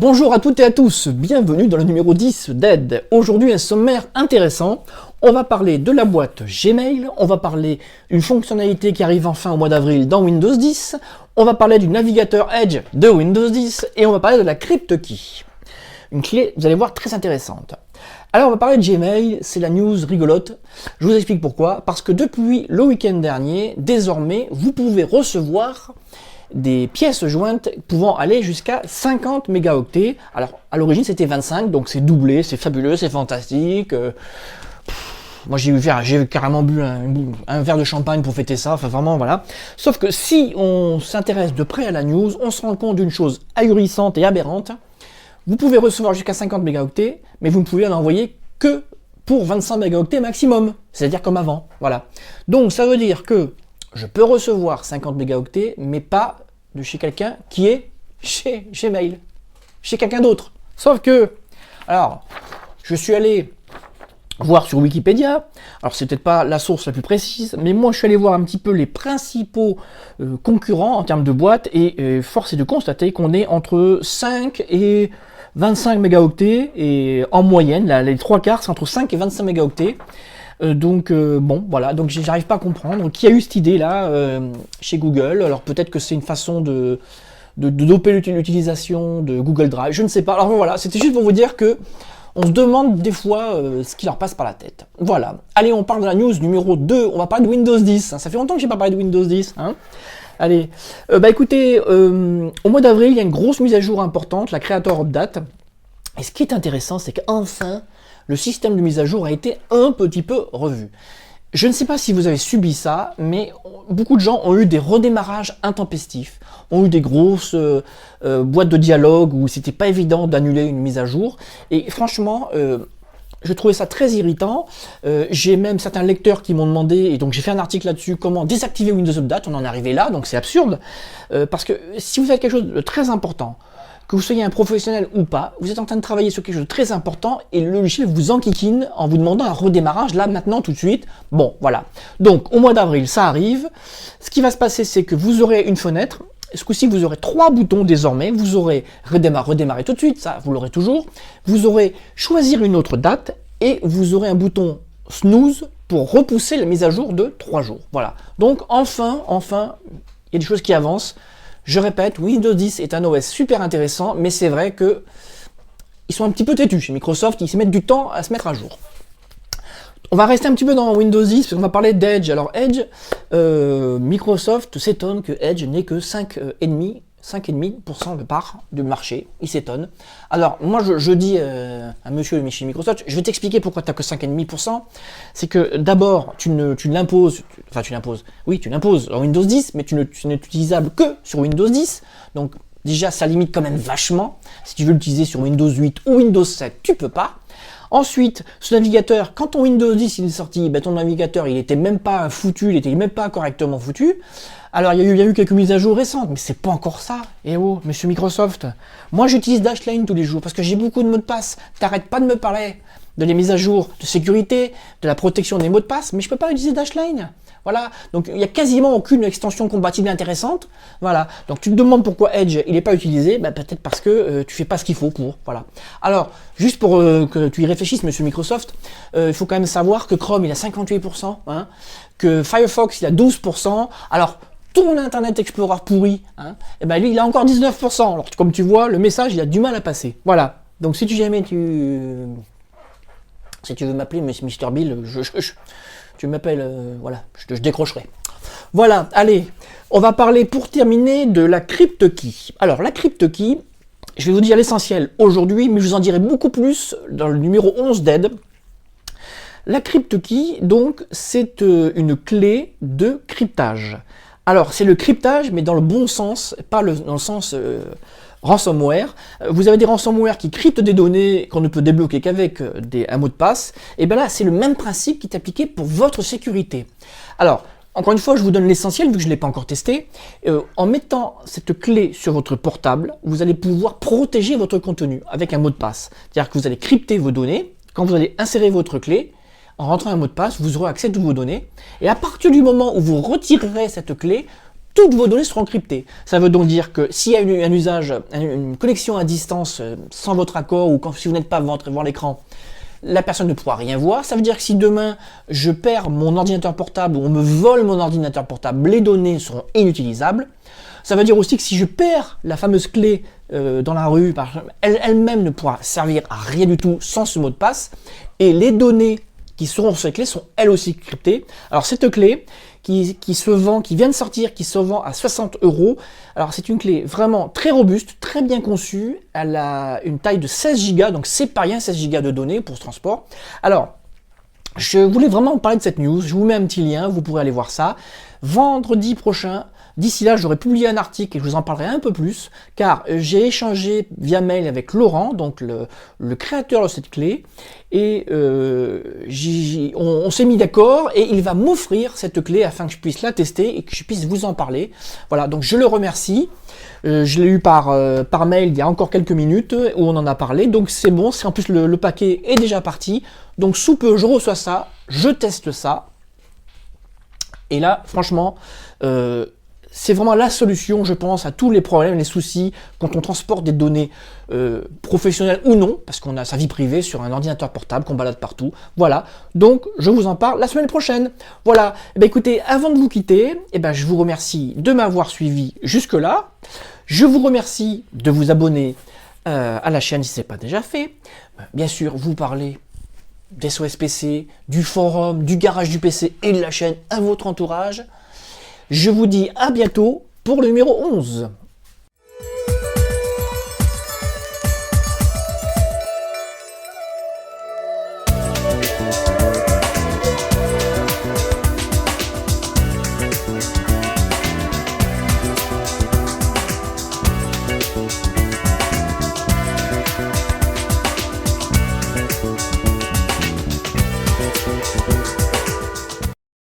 Bonjour à toutes et à tous, bienvenue dans le numéro 10 d'Ed. Aujourd'hui un sommaire intéressant, on va parler de la boîte Gmail, on va parler d'une fonctionnalité qui arrive enfin au mois d'avril dans Windows 10, on va parler du navigateur Edge de Windows 10 et on va parler de la cryptkey. Une clé, vous allez voir, très intéressante. Alors on va parler de Gmail, c'est la news rigolote, je vous explique pourquoi, parce que depuis le week-end dernier, désormais, vous pouvez recevoir des pièces jointes pouvant aller jusqu'à 50 mégaoctets. Alors à l'origine c'était 25, donc c'est doublé, c'est fabuleux, c'est fantastique. Moi j'ai carrément bu un verre de champagne pour fêter ça, enfin vraiment voilà. Sauf que si on s'intéresse de près à la news, on se rend compte d'une chose ahurissante et aberrante. Vous pouvez recevoir jusqu'à 50 mégaoctets, mais vous ne pouvez en envoyer que pour 25 mégaoctets maximum, c'est-à-dire comme avant, voilà. Donc ça veut dire que je peux recevoir 50 mégaoctets, mais pas de chez quelqu'un qui est chez Gmail, chez quelqu'un d'autre. Sauf que, alors, je suis allé voir sur Wikipédia, alors c'est peut-être pas la source la plus précise, mais moi je suis allé voir un petit peu les principaux concurrents en termes de boîtes, et force est de constater qu'on est entre 5 et 25 mégaoctets, et en moyenne, là, les trois quarts, c'est entre 5 et 25 mégaoctets. Bon, voilà, donc j'arrive pas à comprendre qui a eu cette idée là chez Google. Alors peut-être que c'est une façon de doper l'utilisation de Google Drive, je ne sais pas. Alors voilà, c'était juste pour vous dire que on se demande des fois ce qui leur passe par la tête. Voilà, allez, on parle de la news numéro 2, on va parler de Windows 10. Ça fait longtemps que j'ai pas parlé de Windows 10, hein. Allez, écoutez, au mois d'avril, il y a une grosse mise à jour importante, la Creator Update. Et ce qui est intéressant, c'est qu'enfin, le système de mise à jour a été un petit peu revu. Je ne sais pas si vous avez subi ça, mais beaucoup de gens ont eu des redémarrages intempestifs, ont eu des grosses boîtes de dialogue où c'était pas évident d'annuler une mise à jour. Et franchement, je trouvais ça très irritant. J'ai même certains lecteurs qui m'ont demandé, et donc j'ai fait un article là-dessus, comment désactiver Windows Update. On en est arrivé là, donc c'est absurde. Parce que si vous faites quelque chose de très important, que vous soyez un professionnel ou pas, vous êtes en train de travailler sur quelque chose de très important et le logiciel vous enquiquine en vous demandant un redémarrage là, maintenant, tout de suite. Bon, voilà. Donc, au mois d'avril, ça arrive. Ce qui va se passer, c'est que vous aurez une fenêtre. Ce coup-ci, vous aurez 3 boutons désormais. Vous aurez redémarrer tout de suite, ça, vous l'aurez toujours. Vous aurez choisir une autre date et vous aurez un bouton snooze pour repousser la mise à jour de 3 jours. Voilà. Donc, enfin, il y a des choses qui avancent. Je répète, Windows 10 est un OS super intéressant, mais c'est vrai que ils sont un petit peu têtus chez Microsoft, ils se mettent du temps à se mettre à jour. On va rester un petit peu dans Windows 10, parce qu'on va parler d'Edge. Alors Edge, Microsoft s'étonne que Edge n'ait que 5,5% de part du marché, il s'étonne. Alors moi je dis à monsieur chez Microsoft, je vais t'expliquer pourquoi tu n'as que 5,5%. C'est que d'abord tu l'imposes, oui tu l'imposes en Windows 10, mais tu n'es utilisable que sur Windows 10. Donc déjà ça limite quand même vachement. Si tu veux l'utiliser sur Windows 8 ou Windows 7, tu peux pas. Ensuite, ce navigateur, quand ton Windows 10 il est sorti, ton navigateur il était même pas foutu, il était même pas correctement foutu. Alors il y a eu quelques mises à jour récentes, mais c'est pas encore ça. Eh oh, monsieur Microsoft, moi j'utilise Dashlane tous les jours parce que j'ai beaucoup de mots de passe. T'arrêtes pas de me parler de les mises à jour de sécurité, de la protection des mots de passe, mais je peux pas utiliser Dashlane. Voilà, donc il y a quasiment aucune extension compatible intéressante. Voilà, donc tu te demandes pourquoi Edge il n'est pas utilisé, peut-être parce que tu fais pas ce qu'il faut pour. Voilà. Alors, juste pour que tu y réfléchisses, monsieur Microsoft, il faut quand même savoir que Chrome il a 58%, hein, que Firefox il a 12%. Alors ton Internet Explorer pourri, hein, lui il a encore 19%. Alors comme tu vois, le message il a du mal à passer. Voilà. Donc si tu veux m'appeler Mr Bill, tu m'appelles, voilà, je décrocherai. Voilà, allez, on va parler pour terminer de la cryptkey. Alors la cryptkey, je vais vous dire l'essentiel aujourd'hui, mais je vous en dirai beaucoup plus dans le numéro 11 d'Ed. La cryptkey, donc, c'est une clé de cryptage. Alors, c'est le cryptage, mais dans le bon sens, pas dans le sens ransomware. Vous avez des ransomware qui cryptent des données qu'on ne peut débloquer qu'avec un mot de passe. Et bien là, c'est le même principe qui est appliqué pour votre sécurité. Alors, encore une fois, je vous donne l'essentiel, vu que je ne l'ai pas encore testé. En mettant cette clé sur votre portable, vous allez pouvoir protéger votre contenu avec un mot de passe. C'est-à-dire que vous allez crypter vos données. Quand vous allez insérer votre clé, en rentrant un mot de passe, vous aurez accès à toutes vos données. Et à partir du moment où vous retirerez cette clé, toutes vos données seront cryptées. Ça veut donc dire que s'il y a un usage, une connexion à distance sans votre accord ou si vous n'êtes pas devant l'écran, la personne ne pourra rien voir. Ça veut dire que si demain je perds mon ordinateur portable ou on me vole mon ordinateur portable, les données seront inutilisables. Ça veut dire aussi que si je perds la fameuse clé dans la rue, elle-même ne pourra servir à rien du tout sans ce mot de passe. Et les données qui seront sur cette clé sont elles aussi cryptées. Alors cette clé qui vient de sortir, qui se vend à 60 €. Alors c'est une clé vraiment très robuste, très bien conçue. Elle a une taille de 16 Go, donc c'est pas rien, 16 Go de données pour ce transport. Alors, je voulais vraiment parler de cette news. Je vous mets un petit lien, vous pourrez aller voir ça. Vendredi prochain, d'ici là, j'aurai publié un article et je vous en parlerai un peu plus, car j'ai échangé via mail avec Laurent, donc le créateur de cette clé, et on s'est mis d'accord et il va m'offrir cette clé afin que je puisse la tester et que je puisse vous en parler. Voilà, donc je le remercie. Je l'ai eu par mail il y a encore quelques minutes où on en a parlé, donc c'est bon, c'est en plus le paquet est déjà parti, donc sous peu je reçois ça, je teste ça, et là franchement c'est vraiment la solution, je pense, à tous les problèmes, les soucis quand on transporte des données professionnelles ou non, parce qu'on a sa vie privée sur un ordinateur portable qu'on balade partout. Voilà, donc je vous en parle la semaine prochaine. Voilà, eh bien, écoutez, avant de vous quitter, eh bien, je vous remercie de m'avoir suivi jusque-là. Je vous remercie de vous abonner à la chaîne si ce n'est pas déjà fait. Bien sûr, vous parlez d'SOS PC, du forum, du garage du PC et de la chaîne à votre entourage. Je vous dis à bientôt pour le numéro 11.